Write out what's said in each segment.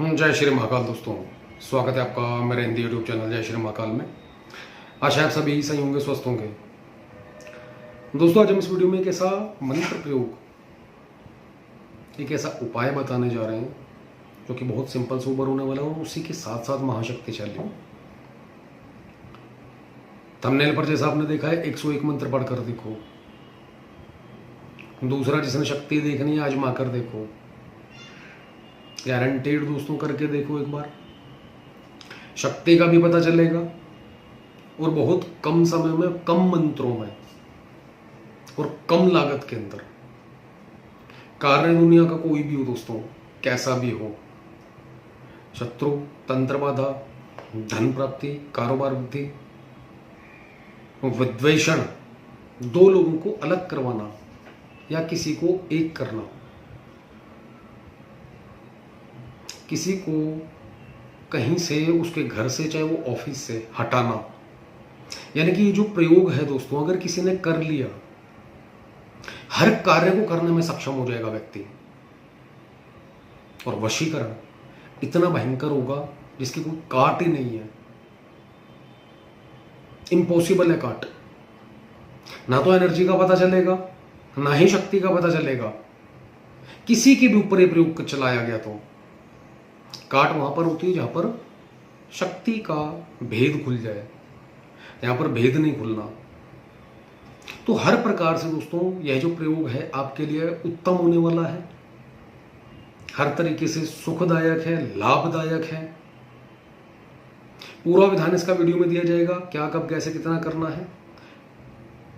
जय श्री महाकाल दोस्तों, स्वागत है आपका मेरे हिंदी यूट्यूब चैनल जय श्री महाकाल में। आशा आप सभी सही होंगे, स्वस्थ होंगे। दोस्तों, आज हम इस वीडियो में एक ऐसा मंत्र प्रयोग, एक ऐसा उपाय बताने जा रहे हैं जो कि बहुत सिंपल सोबर होने वाला है और उसी के साथ साथ महाशक्तिशाली। थंबनेल पर जैसा आपने देखा है 101 मंत्र पढ़कर देखो। दूसरा, जिसने शक्ति देखनी है आजमा कर देखो। गारंटेड दोस्तों, करके देखो एक बार, शक्ति का भी पता चलेगा और बहुत कम समय में, कम मंत्रों में और कम लागत के अंदर। कार्य दुनिया का कोई भी हो दोस्तों, कैसा भी हो, शत्रु, तंत्र बाधा, धन प्राप्ति, कारोबार वृद्धि, विद्वेषण, दो लोगों को अलग करवाना या किसी को एक करना, किसी को कहीं से, उसके घर से चाहे वो ऑफिस से हटाना, यानी कि ये जो प्रयोग है दोस्तों, अगर किसी ने कर लिया, हर कार्य को करने में सक्षम हो जाएगा व्यक्ति। और वशीकरण इतना भयंकर होगा जिसकी कोई काट ही नहीं है, इम्पॉसिबल है काट। ना तो एनर्जी का पता चलेगा, ना ही शक्ति का पता चलेगा। किसी के भी ऊपर ये प्रयोग चलाया गया तो काट वहां पर होती है जहां पर शक्ति का भेद खुल जाए, यहां पर भेद नहीं खुलना। तो हर प्रकार से दोस्तों यह जो प्रयोग है आपके लिए उत्तम होने वाला है, हर तरीके से सुखदायक है, लाभदायक है। पूरा विधान इसका वीडियो में दिया जाएगा, क्या, कब, कैसे, कितना करना है।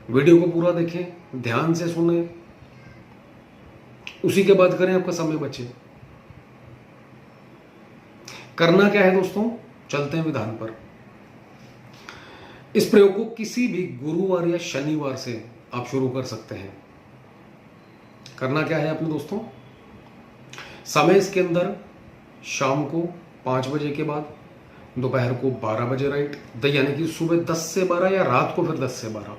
वीडियो को पूरा देखें, ध्यान से सुने, उसी के बाद करें, आपका समय बचे। करना क्या है दोस्तों, चलते हैं विधान पर। इस प्रयोग को किसी भी गुरुवार या शनिवार से आप शुरू कर सकते हैं। करना क्या है आपने दोस्तों, समय इसके अंदर शाम को 5 बजे के बाद, दोपहर को 12 बजे राइट, यानी कि सुबह 10 से 12 या रात को फिर 10 से 12,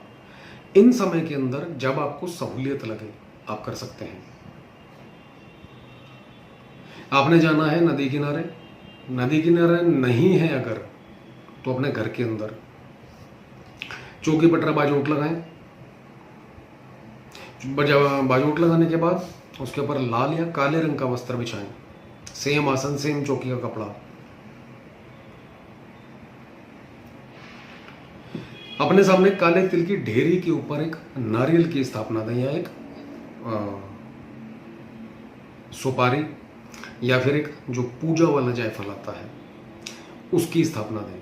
इन समय के अंदर जब आपको सहूलियत लगे आप कर सकते हैं। आपने जाना है नदी किनारे, नदी किनारे नहीं है अगर तो अपने घर के अंदर चौकी पटरा बाजूट लगाएं। बाजूट लगाने के बाद उसके ऊपर लाल या काले रंग का वस्त्र बिछाएं, सेम आसन, सेम चौकी का कपड़ा। अपने सामने काले तिल की ढेरी के ऊपर एक नारियल की स्थापना दें, या एक सुपारी, या फिर एक जो पूजा वाला जायफल आता है उसकी स्थापना दें।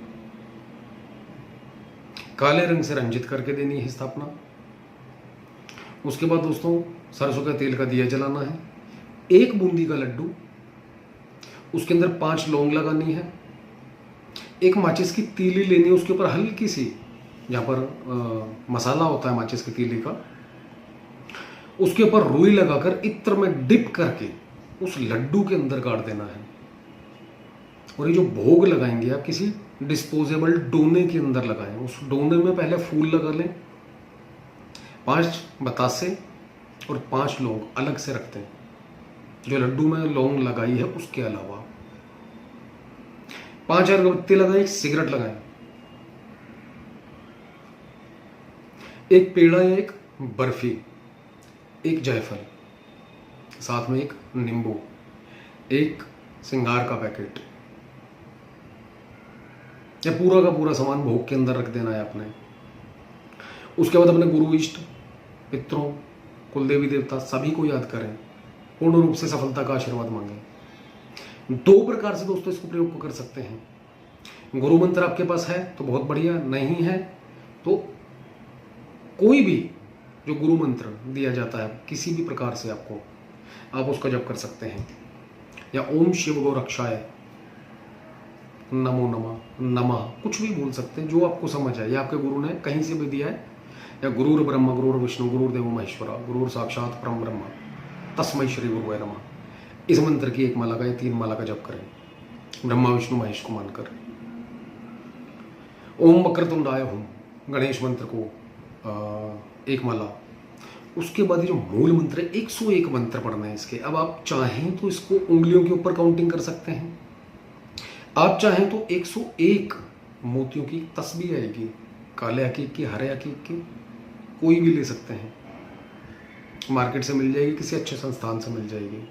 काले रंग से रंजित करके देनी है स्थापना। उसके बाद दोस्तों सरसों के तेल का दिया जलाना है, 1 बूंदी का लड्डू, उसके अंदर 5 लौंग लगानी है, एक माचिस की तीली लेनी है, उसके ऊपर हल्की सी, जहां पर मसाला होता है माचिस की तीली का, उसके ऊपर रुई लगाकर इत्र में डिप करके उस लड्डू के अंदर गाड़ देना है। और ये जो भोग लगाएंगे आप किसी डिस्पोजेबल डोने के अंदर लगाएं। उस डोने में पहले फूल लगा लें, 5 बतासे और 5 लौंग अलग से रखते हैं। जो लड्डू में लौंग लगाई है उसके अलावा 5 अगरबत्ती लगाएं, 1 सिगरेट लगाएं, एक पेड़ा या एक बर्फी, 1 जायफल, साथ में 1 नींबू, 1 सिंगार का पैकेट। ये पूरा का पूरा सामान भोग के अंदर रख देना है आपने। उसके बाद अपने गुरु, इष्ट, पितरों, कुलदेवी देवता सभी को याद करें, पूर्ण रूप से सफलता का आशीर्वाद मांगें। 2 प्रकार से दोस्तों इसको प्रयोग को कर सकते हैं। गुरु मंत्र आपके पास है तो बहुत बढ़िया, नहीं है तो कोई भी जो गुरु मंत्र दिया जाता है किसी भी प्रकार से आपको, आप उसका जप कर सकते हैं। या ओम शिव गौ रक्षाय, नमो नमः, नमः, कुछ भी बोल सकते हैं जो आपको समझ आए, या आपके गुरु ने कहीं से भी दिया है। या गुरुर ब्रह्मा गुरुर विष्णु गुरुर्देव महेश्वरा गुरुर साक्षात परम ब्रह्म तस्मै श्री गुरुवे नमः। इस मंत्र की 1 माला का या 3 माला का जप करें, ब्रह्मा विष्णु महेश को मानकर। ओम वक्रतुंडाय होम, गणेश मंत्र को 1 माला। उसके बाद ये जो मूल मंत्र है 101 मंत्र पढ़ना है इसके। अब आप चाहें तो इसको उंगलियों के ऊपर काउंटिंग कर सकते हैं, आप चाहें तो 101 मोतियों की तस्बीह आएगी, काले हकीक की, हरे हकीक की, कोई भी ले सकते हैं, मार्केट से मिल जाएगी, किसी अच्छे संस्थान से मिल जाएगी।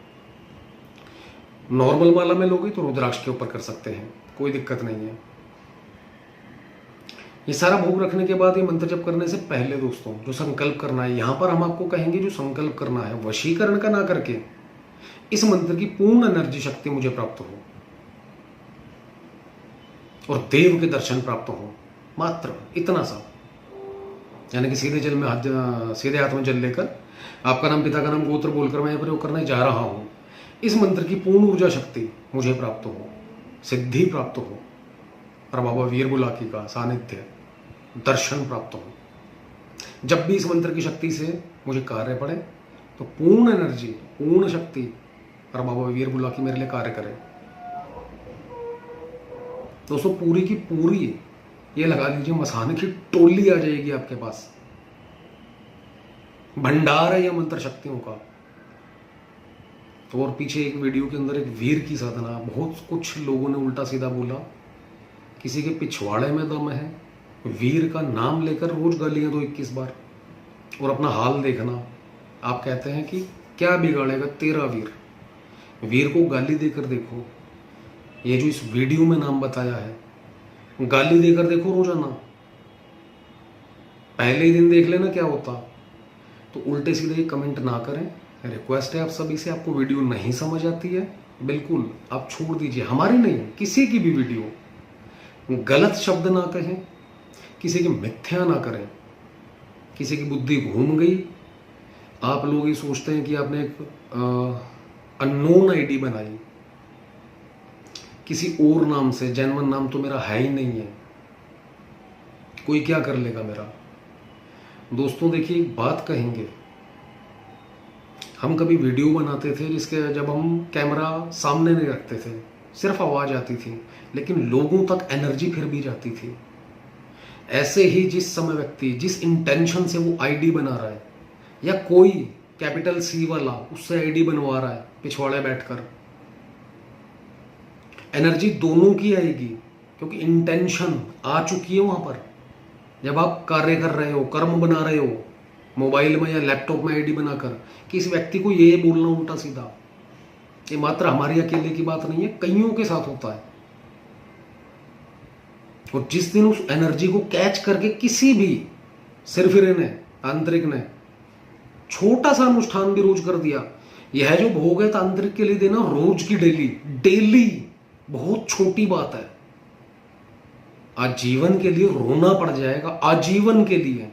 नॉर्मल माला में लोगे तो रुद्राक्ष के ऊपर कर सकते हैं, कोई दिक्कत नहीं है। ये सारा भोग रखने के बाद ये मंत्र जप करने से पहले दोस्तों जो संकल्प करना है, यहां पर हम आपको कहेंगे जो संकल्प करना है वशीकरण का ना करके इस मंत्र की पूर्ण एनर्जी शक्ति मुझे प्राप्त हो और देव के दर्शन प्राप्त हो, मात्र इतना सा। यानी कि सीधे जल में हाथ, सीधे हाथ में जल लेकर आपका नाम, पिता का नाम, गोत्र बोलकर मैं प्रयोग करने जा रहा हूं। इस मंत्र की पूर्ण ऊर्जा शक्ति मुझे प्राप्त हो, सिद्धि प्राप्त हो और बाबा वीर बुलाकी का सानिध्य, दर्शन प्राप्त हो। जब भी इस मंत्र की शक्ति से मुझे कार्य पड़े तो पूर्ण एनर्जी, पूर्ण शक्ति और बाबा वीर बुलाकी मेरे लिए कार्य करे। दोस्तों पूरी की पूरी ये लगा लीजिए मसाने की टोली आ जाएगी आपके पास। भंडार है यह मंत्र शक्तियों का। तो और पीछे एक वीडियो के अंदर एक वीर की साधना, बहुत कुछ लोगों ने उल्टा सीधा बोला, किसी के पिछवाड़े में दम है, वीर का नाम लेकर रोज गालियां दो 21 बार और अपना हाल देखना। आप कहते हैं कि क्या बिगाड़ेगा तेरा वीर, वीर को गाली देकर देखो। ये जो इस वीडियो में नाम बताया है, गाली देकर देखो रोजाना, पहले ही दिन देख लेना क्या होता। तो उल्टे सीधे कमेंट ना करें, रिक्वेस्ट है आप सभी से। आपको वीडियो नहीं समझ आती है, बिल्कुल आप छोड़ दीजिए, हमारी नहीं किसी की भी वीडियो। गलत शब्द ना कहें, किसी की मिथ्या ना करें, किसी की बुद्धि घूम गई। आप लोग ये सोचते हैं कि आपने एक अननोन आईडी बनाई किसी और नाम से, जेन्युइन नाम तो मेरा है ही नहीं है, कोई क्या कर लेगा मेरा। दोस्तों देखिए एक बात कहेंगे, हम कभी वीडियो बनाते थे जिसके जब हम कैमरा सामने नहीं रखते थे, सिर्फ आवाज आती थी, लेकिन लोगों तक एनर्जी फिर भी जाती थी। ऐसे ही जिस समय व्यक्ति जिस इंटेंशन से वो आईडी बना रहा है, या कोई कैपिटल सी वाला उससे आईडी बनवा रहा है पिछवाड़े बैठकर, एनर्जी दोनों की आएगी, क्योंकि इंटेंशन आ चुकी है वहां पर। जब आप कार्य कर रहे हो, कर्म बना रहे हो मोबाइल में या लैपटॉप में आईडी बनाकर, कि इस व्यक्ति को ये बोलना उल्टा सीधा, ये मात्र हमारी अकेले की बात नहीं है, कईयों के साथ होता है। और जिस दिन उस एनर्जी को कैच करके किसी भी सिरफिरे ने, तांत्रिक ने छोटा सा अनुष्ठान भी रोज कर दिया, यह जो भोग है तांत्रिक के लिए देना रोज की डेली बहुत छोटी बात है, आजीवन के लिए रोना पड़ जाएगा, आजीवन के लिए।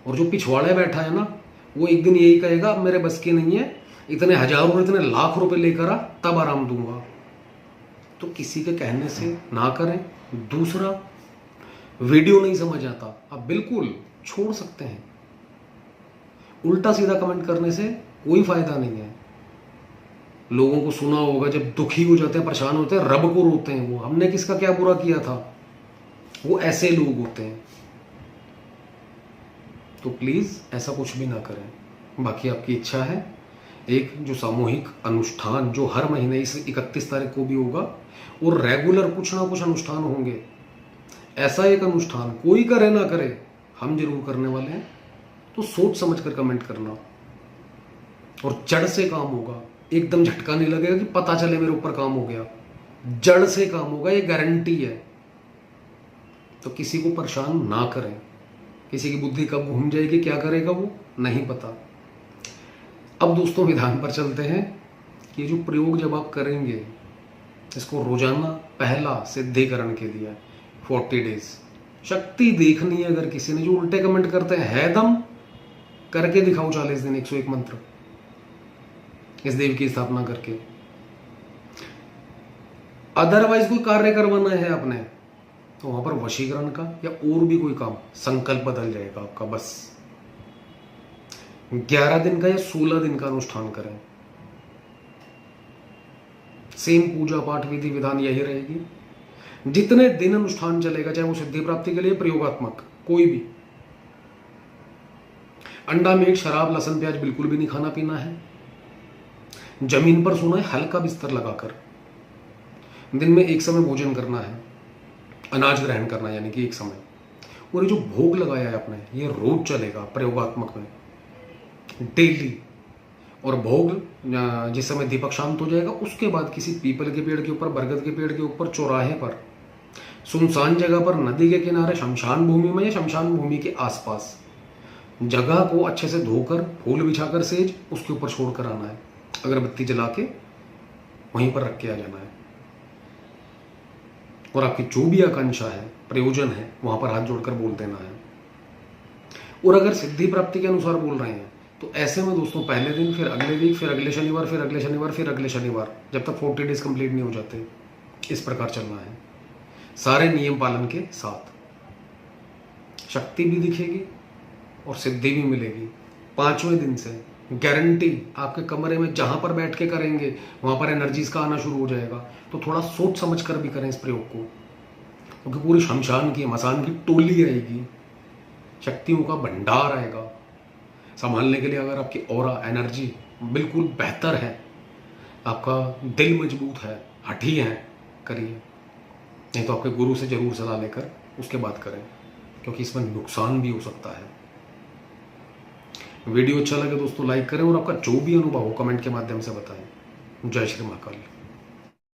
और जो पिछवाड़े बैठा है ना, वो एक दिन यही कहेगा मेरे बस की नहीं है, इतने हजारों इतने लाख रुपए लेकर आ तब आराम दूंगा। तो किसी के कहने से ना करें। दूसरा, वीडियो नहीं समझ आता, आप बिल्कुल छोड़ सकते हैं। उल्टा सीधा कमेंट करने से कोई फायदा नहीं है। लोगों को सुना होगा जब दुखी हो जाते हैं, परेशान होते हैं, रब को रोते हैं, वो हमने किसका क्या बुरा किया था, वो ऐसे लोग होते हैं। तो प्लीज ऐसा कुछ भी ना करें। बाकी आपकी इच्छा है, एक जो सामूहिक अनुष्ठान जो हर महीने इस 31 तारीख को भी होगा, और रेगुलर कुछ ना कुछ अनुष्ठान होंगे। ऐसा एक अनुष्ठान कोई करे ना करे, हम जरूर करने वाले हैं। तो सोच समझ कर कमेंट करना, और जड़ से काम होगा। एकदम झटका नहीं लगेगा कि पता चले मेरे ऊपर काम हो गया, जड़ से काम होगा, ये गारंटी है। तो किसी को परेशान ना करें। किसी की बुद्धि कब घूम जाएगी, क्या करेगा वो नहीं पता। अब दोस्तों विधान पर चलते हैं कि ये जो प्रयोग जब आप करेंगे, इसको रोजाना पहला सिद्धिकरण के लिए 40 डेज शक्ति देखनी है। अगर किसी ने जो उल्टे कमेंट करते हैं, है दम करके दिखाओ 40 दिन 101 मंत्र इस देव की स्थापना करके। अदरवाइज कोई कार्य करवाना है आपने, तो वहां पर वशीकरण का या और भी कोई काम, संकल्प बदल जाएगा आपका। बस 11 दिन का या 16 दिन का अनुष्ठान करें। सेम पूजा पाठ विधि विधान यही रहेगी। जितने दिन अनुष्ठान चलेगा, चाहे वो सिद्धि प्राप्ति के लिए प्रयोगात्मक कोई भी, अंडा मीट शराब लहसुन प्याज बिल्कुल भी नहीं खाना पीना है। जमीन पर सोना है हल्का बिस्तर लगाकर। दिन में एक समय भोजन करना है, अनाज ग्रहण करना है, यानी कि एक समय। और ये जो भोग लगाया है आपने, ये रोज चलेगा प्रयोगात्मक में, डेली। और भोग जिस समय दीपक शांत हो जाएगा उसके बाद किसी पीपल के पेड़ के ऊपर, बरगद के पेड़ के ऊपर, चौराहे पर, सुनसान जगह पर, नदी के किनारे, शमशान भूमि में या शमशान भूमि के आसपास जगह को अच्छे से धोकर, फूल बिछाकर सेज उसके ऊपर छोड़कर आना है, अगरबत्ती जला के वहीं पर रख के आ जाना है। और आपकी जो भी आकांक्षा है, प्रयोजन है, वहां पर हाथ जोड़कर बोल देना है। और अगर सिद्धि प्राप्ति के अनुसार बोल रहे हैं तो ऐसे में दोस्तों पहले दिन, फिर अगले वीक, फिर अगले शनिवार, फिर अगले शनिवार, फिर अगले शनिवार, जब तक 40 डेज कंप्लीट नहीं हो जाते, इस प्रकार चलना है, सारे नियम पालन के साथ। शक्ति भी दिखेगी और सिद्धि भी मिलेगी। 5वें दिन से गारंटी, आपके कमरे में जहां पर बैठ के करेंगे वहां पर एनर्जीज का आना शुरू हो जाएगा। तो थोड़ा सोच समझ कर भी करें इस प्रयोग को, क्योंकि पूरी शमशान की, मसान की टोली आएगी, शक्तियों का भंडार आएगा संभालने के लिए। अगर आपकी ऑरा, एनर्जी बिल्कुल बेहतर है, आपका दिल मजबूत है, हठी है, करिए। नहीं तो आपके गुरु से जरूर सलाह लेकर उसके बाद करें, क्योंकि इसमें नुकसान भी हो सकता है। वीडियो अच्छा लगे दोस्तों लाइक करें और आपका जो भी अनुभव हो कमेंट के माध्यम से बताएं। जय श्री महाकाल।